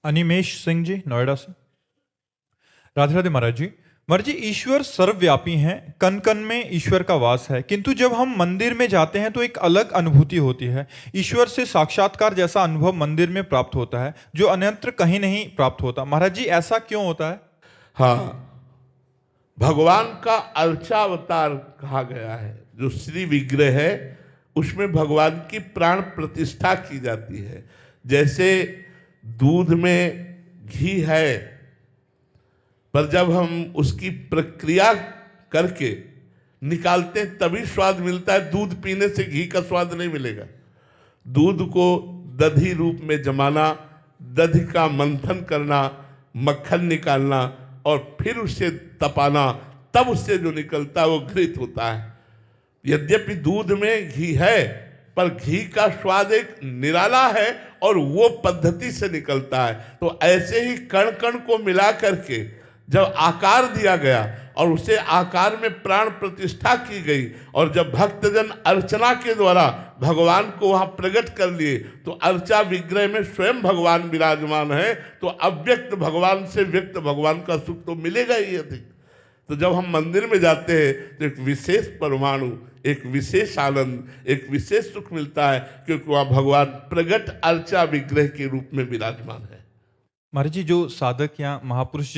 अनिमेश सिंह जी नोएडा से। राधे राधे महाराज जी। महाराज जी, ईश्वर सर्वव्यापी हैं, कण कण में ईश्वर का वास है, किंतु जब हम मंदिर में जाते हैं तो एक अलग अनुभूति होती है। ईश्वर से साक्षात्कार जैसा अनुभव मंदिर में प्राप्त होता है जो अन्यत्र कहीं नहीं प्राप्त होता। महाराज जी, ऐसा क्यों होता है? हाँ, भगवान का अर्चा अवतार कहा गया है। जो श्री विग्रह है उसमें भगवान की प्राण प्रतिष्ठा की जाती है। जैसे दूध में घी है, पर जब हम उसकी प्रक्रिया करके निकालते हैं तभी स्वाद मिलता है। दूध पीने से घी का स्वाद नहीं मिलेगा। दूध को दधी रूप में जमाना, दधी का मंथन करना, मक्खन निकालना और फिर उसे तपाना, तब उससे जो निकलता है वो घृत होता है। यद्यपि दूध में घी है, पर घी का स्वाद एक निराला है और वो पद्धति से निकलता है। तो ऐसे ही कण कण को मिला करके जब आकार दिया गया और उसे आकार में प्राण प्रतिष्ठा की गई, और जब भक्तजन अर्चना के द्वारा भगवान को वहां प्रकट कर लिए, तो अर्चा विग्रह में स्वयं भगवान विराजमान है। तो अव्यक्त भगवान से व्यक्त भगवान का सुख तो मिलेगा ही अधिक। तो जब हम मंदिर में जाते हैं तो एक विशेष परमाणु, एक विशेष आनंद, एक विशेष सुख मिलता है, क्योंकि वहाँ भगवान प्रगट अर्चा विग्रह के रूप में विराजमान है। महाराज जी, जो साधक या महापुरुष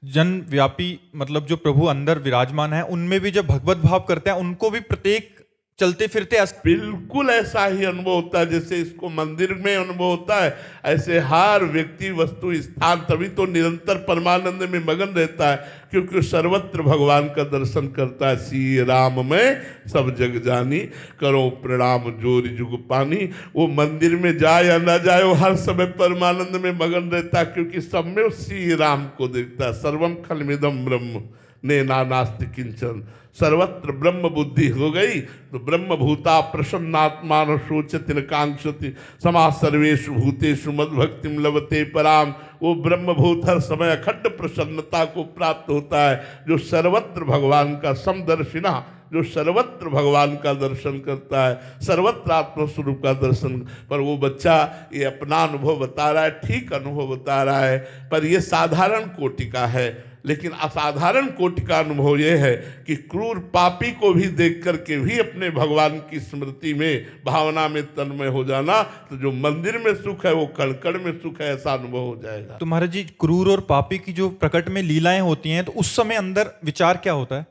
जन व्यापी मतलब जो प्रभु अंदर विराजमान है, उनमें भी जब भगवत भाव करते हैं उनको भी प्रत्येक चलते फिरते बिल्कुल ऐसा ही अनुभव होता है जैसे इसको मंदिर में अनुभव होता है। ऐसे हर व्यक्ति, वस्तु, स्थान तभी तो निरंतर परमानंद में मगन रहता है, क्योंकि सर्वत्र भगवान का दर्शन करता है। सी राम में सब जग जानी, करो प्रणाम जोर जुग पानी। वो मंदिर में जाए या ना जाए, वो हर समय परमानंद में मगन रहता है, क्योंकि सब में श्री राम को देखता है। सर्वम खलमिदम ब्रह्म ने नास्ति किंचन, सर्वत्र ब्रह्म बुद्धि हो गई तो ब्रह्म भूता प्रसन्नात्मा न शोचति न कांक्षति, समा सर्वेषु भूतेषु मद्भक्तिम लभते पराम। वो ब्रह्म भूत हर समय अखंड प्रसन्नता को प्राप्त होता है, जो सर्वत्र भगवान का समदर्शिना, जो सर्वत्र भगवान का दर्शन करता है, सर्वत्र आत्मस्वरूप का दर्शन। पर वो बच्चा ये अपना अनुभव बता रहा है, ठीक अनुभव बता रहा है, पर ये साधारण कोटि का है। लेकिन असाधारण कोटि का अनुभव यह है कि क्रूर पापी को भी देख करके भी अपने भगवान की स्मृति में, भावना में तन्मय हो जाना। तो जो मंदिर में सुख है वो कण कण में सुख है, ऐसा अनुभव हो जाएगा। तो महाराज जी, क्रूर और पापी की जो प्रकट में लीलाएं होती हैं, तो उस समय अंदर विचार क्या होता है?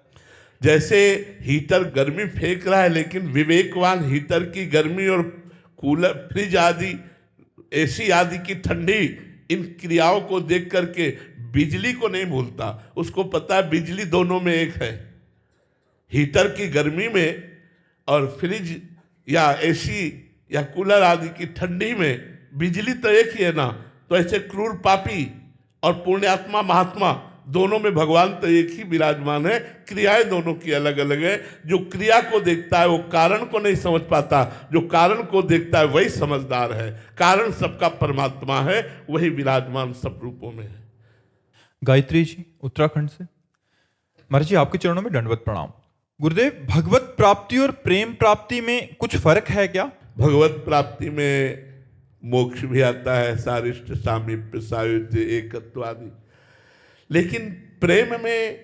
जैसे हीटर गर्मी फेंक रहा है, लेकिन विवेकवान हीटर की गर्मी और कूलर, फ्रिज आदि, एसी आदि की ठंडी, इन क्रियाओं को देख करके बिजली को नहीं भूलता। उसको पता है बिजली दोनों में एक है। हीटर की गर्मी में और फ्रिज या एसी या कूलर आदि की ठंडी में बिजली तो एक ही है ना। तो ऐसे क्रूर पापी और पुण्यात्मा महात्मा दोनों में भगवान तो एक ही विराजमान है, क्रियाएं दोनों की अलग अलग है। जो क्रिया को देखता है वो कारण को नहीं समझ पाता, जो कारण को देखता है वही समझदार है। कारण सबका परमात्मा है, वही विराजमान सब रूपों में है। गायत्री जी उत्तराखंड से। महाराज जी, आपके चरणों में दंडवत प्रणाम। गुरुदेव, भगवत प्राप्ति और प्रेम प्राप्ति में कुछ फर्क है क्या? भगवत प्राप्ति में मोक्ष भी आता है, सारिष्ट सामीप्य सायुज्य एकत्व आदि, लेकिन प्रेम में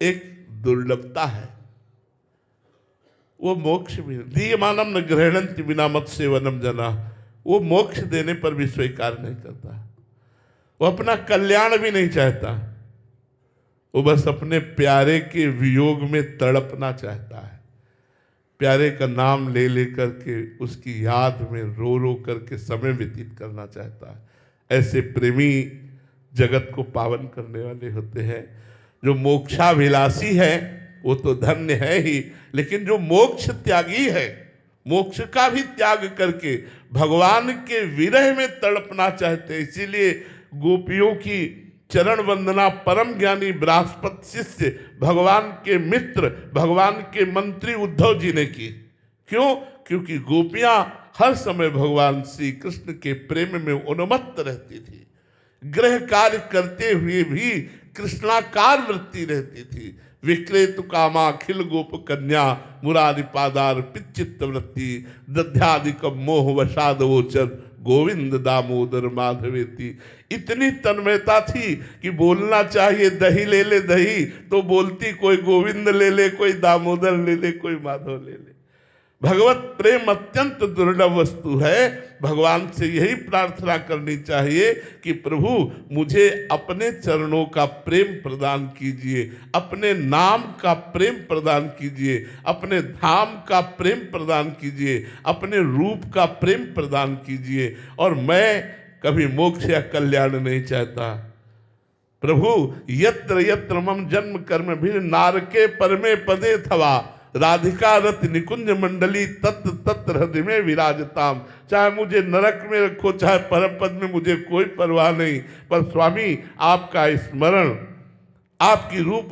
एक दुर्लभता है। वो मोक्ष भी दीयमानम न ग्रहणन्ति विना मत सेवनम जना, वो मोक्ष देने पर भी स्वीकार नहीं करता। वो अपना कल्याण भी नहीं चाहता, वो बस अपने प्यारे के वियोग में तड़पना चाहता है। प्यारे का नाम ले लेकर के उसकी याद में रो रो करके समय व्यतीत करना चाहता है। ऐसे प्रेमी जगत को पावन करने वाले होते हैं। जो मोक्षाभिलाषी है वो तो धन्य है ही, लेकिन जो मोक्ष त्यागी है, मोक्ष का भी त्याग करके भगवान के विरह में तड़पना चाहते हैं। इसीलिए गोपियों की चरण वंदना परम ज्ञानी बृहस्पति शिष्य, भगवान के मित्र, भगवान के मंत्री उद्धव जी ने की। क्यों? क्योंकि गोपियां हर समय भगवान श्री कृष्ण के प्रेम में उन्मत्त रहती थी। गृह कार्य करते हुए भी कृष्णाकार वृत्ति रहती थी। विक्रेतु कामा खिल गोप कन्या मुरारी पादार पिचित्त वृत्ति दध्यादिक मोह वसाद वोचर गोविंद दामोदर माधवेति। इतनी तन्मयता थी कि बोलना चाहिए दही ले ले दही, तो बोलती कोई गोविंद ले ले, कोई दामोदर ले ले, कोई माधव ले ले। भगवत प्रेम अत्यंत दुर्लभ वस्तु है। भगवान से यही प्रार्थना करनी चाहिए कि प्रभु मुझे अपने चरणों का प्रेम प्रदान कीजिए, अपने नाम का प्रेम प्रदान कीजिए, अपने धाम का प्रेम प्रदान कीजिए, अपने रूप का प्रेम प्रदान कीजिए। और मैं कभी मोक्ष या कल्याण नहीं चाहता। प्रभु यत्र यत्र मम जन्म कर्म भी नारके परमे पदे थवा, राधिका रत निकुंज मंडली तत्र तत्र हृदय में विराजताम। चाहे मुझे नरक में रखो, चाहे परम पद में, मुझे कोई परवाह नहीं, पर स्वामी आपका स्मरण, आपकी रूप